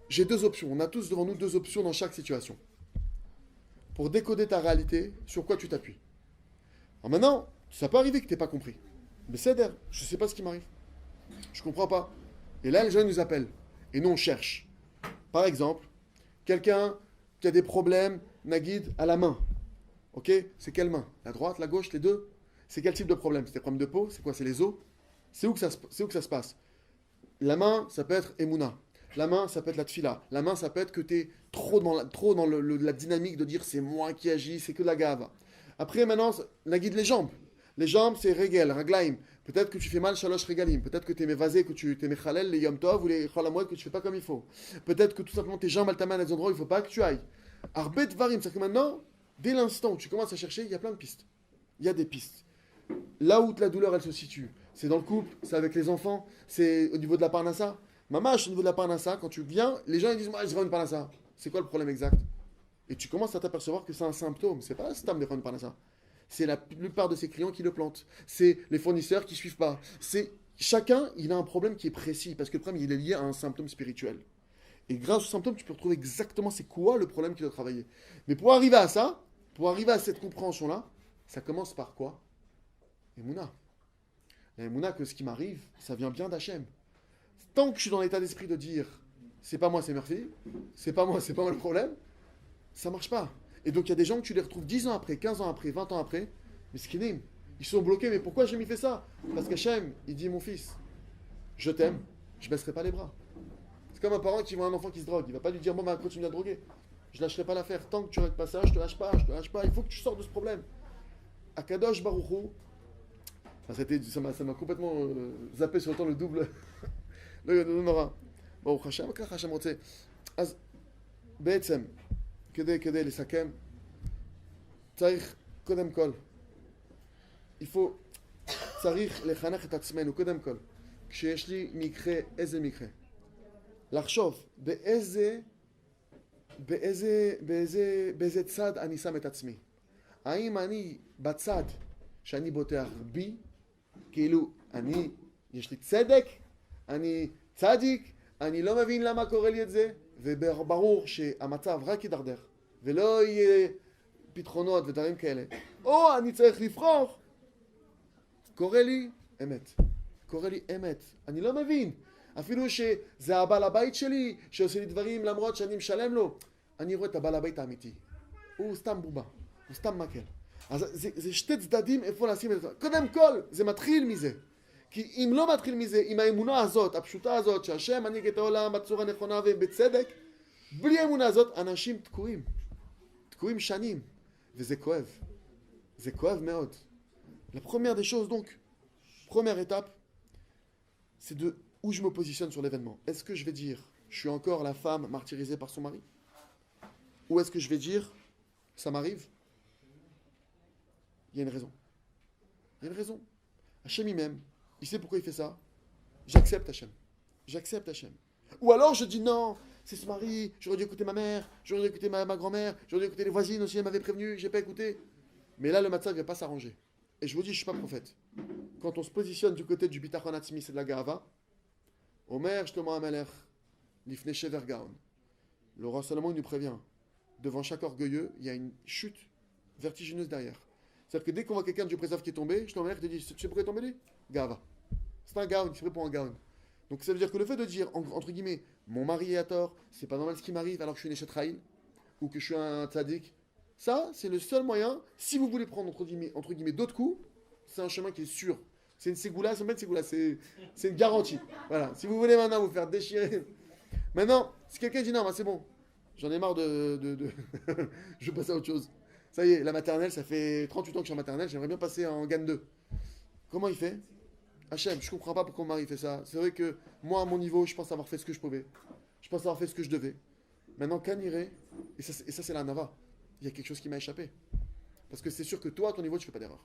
j'ai deux options. On a tous devant nous deux options dans chaque situation. Pour décoder ta réalité, sur quoi tu t'appuies. Alors maintenant, ça peut arriver que tu n'aies pas compris. Mais c'est d'air, je ne sais pas ce qui m'arrive. Je ne comprends pas. Et là, les gens nous appellent. Et nous, on cherche. Par exemple, quelqu'un qui a des problèmes, Naguide, à la main. Ok? C'est quelle main? La droite, la gauche, les deux? C'est quel type de problème? C'est des problèmes de peau? C'est quoi? C'est les os? C'est où que ça se passe? La main, ça peut être Emouna. La main, ça peut être la tfila. La main, ça peut être que tu es trop dans la dynamique de dire c'est moi qui agis, c'est que de la gave. Après, maintenant, la guide les jambes. Les jambes, c'est regel, raglaim. Peut-être que tu fais mal shalosh regalim. Peut-être que tu es mévasé, que tu es mechalel, les yom tov ou les cholamoued que tu fais pas comme il faut. Peut-être que tout simplement tes jambes altaman à des endroits où il faut pas que tu ailles. Arbet varim, c'est que maintenant, dès l'instant où tu commences à chercher, il y a plein de pistes. Il y a des pistes. Là où la douleur, elle se situe, c'est dans le couple, c'est avec les enfants, c'est au niveau de la parnassa. Mamache, au niveau de la parnassa, quand tu viens, les gens ils disent moi je veux une parnassa. C'est quoi le problème exact? Et tu commences à t'apercevoir que c'est un symptôme. C'est pas un symptôme de une parnassa. C'est la plupart de ses clients qui le plantent. C'est les fournisseurs qui suivent pas. C'est chacun, il a un problème qui est précis parce que le problème il est lié à un symptôme spirituel. Et grâce au symptôme, tu peux retrouver exactement c'est quoi le problème qu'il doit travailler. Mais pour arriver à ça, pour arriver à cette compréhension-là, ça commence par quoi? Emouna. La Emouna, que ce qui m'arrive, ça vient bien d'Hachem. Tant que je suis dans l'état d'esprit de dire c'est pas moi, c'est Murphy, c'est pas moi le problème, ça marche pas. Et donc il y a des gens que tu les retrouves 10 ans après, 15 ans après, 20 ans après, mais skinim, ils sont bloqués, mais pourquoi j'ai mis fait ça? Parce qu'Hachem, il dit mon fils, je t'aime, je baisserai pas les bras. C'est comme un parent qui voit un enfant qui se drogue, il va pas lui dire bon bah continue à droguer. Je lâcherai pas l'affaire, tant que tu règles pas ça, je te lâche pas, je te lâche pas, il faut que tu sors de ce problème. Akadosh Baruchou, ça m'a complètement zappé sur le temps le double. le nora. ברוך השם, ככה השם רוצה. אז בעצם, כדי לסכם, צריך קודם כל, איפה צריך לחנך את עצמנו, קודם כל, כשיש לי מקרה, איזה מקרה? לחשוב באיזה צד אני שם את עצמי. האם אני בצד שאני בוטח בי, כאילו, יש לי צדק, אני צדיק, אני לא מבין למה קורה לי את זה, וברור שהמצב רק יידרדר, ולא יהיה פתרונות ודברים כאלה. או אני צריך לבחור, קורה לי אמת. קורה לי אמת. אני לא מבין. אפילו שזה הבעל הבית שלי, שעושה לי דברים למרות שאני משלם לו. אני רואה את הבעל הבית האמיתי. הוא סתם בובה, הוא סתם מקל. אז זה שתי צדדים איפה לשים את זה. קודם כל, זה מתחיל מזה. כי אם לא מתחיל מזה, עם האמונה הזאת, הפשוטה הזאת, שהשם מנהיג את העולם בצורה נכונה ובצדק, בלי האמונה הזאת, אנשים תקועים. תקועים שנים. וזה כואב. זה כואב מאוד. La première des choses, donc, première étape, c'est de où je me positionne sur l'événement. Est-ce que je vais dire, je suis encore la femme martyrisée par son mari? Ou est-ce que je vais dire, ça m'arrive? Il y a une raison. Il y a une raison. Hachem il m'aime. Il sait pourquoi il fait ça. J'accepte Hachem. J'accepte Hachem. Ou alors je dis non, c'est ce mari, j'aurais dû écouter ma mère, j'aurais dû écouter ma grand-mère, j'aurais dû écouter les voisines aussi, elles m'avaient prévenu, j'ai pas écouté. Mais là, le matin, il ne va pas s'arranger. Et je vous dis, je ne suis pas prophète. Quand on se positionne du côté du bitachon atzmi, c'est de la gava. Omer, Shlomo Amelech, Lifnei Shever Gaon. Le roi Salomon il nous prévient. Devant chaque orgueilleux, il y a une chute vertigineuse derrière. C'est-à-dire que dès qu'on voit quelqu'un de Dieu préserve qui est tombé, Shlomo Amelech te dit, tu sais pourquoi il est tombé lui? Gava. C'est un gaon, il se pour un gaon. Donc ça veut dire que le fait de dire, entre guillemets, mon mari est à tort, c'est pas normal ce qui m'arrive alors que je suis une échetraïl, ou que je suis un tzaddik, ça, c'est le seul moyen, si vous voulez prendre entre guillemets d'autres coups, c'est un chemin qui est sûr. C'est une ségoula, c'est pas une ségoula, c'est une garantie. Voilà, si vous voulez maintenant vous faire déchirer. Maintenant, si quelqu'un dit non, bah, c'est bon, j'en ai marre je vais passer à autre chose. Ça y est, la maternelle, ça fait 38 ans que je suis en maternelle, j'aimerais bien passer en GAN 2. Comment il fait? Hachem, je comprends pas pourquoi mon mari fait ça. C'est vrai que moi, à mon niveau, je pense avoir fait ce que je pouvais. Je pense avoir fait ce que je devais. Maintenant, Kaniré, et ça c'est la Nava. Il y a quelque chose qui m'a échappé. Parce que c'est sûr que toi, à ton niveau, tu fais pas d'erreur.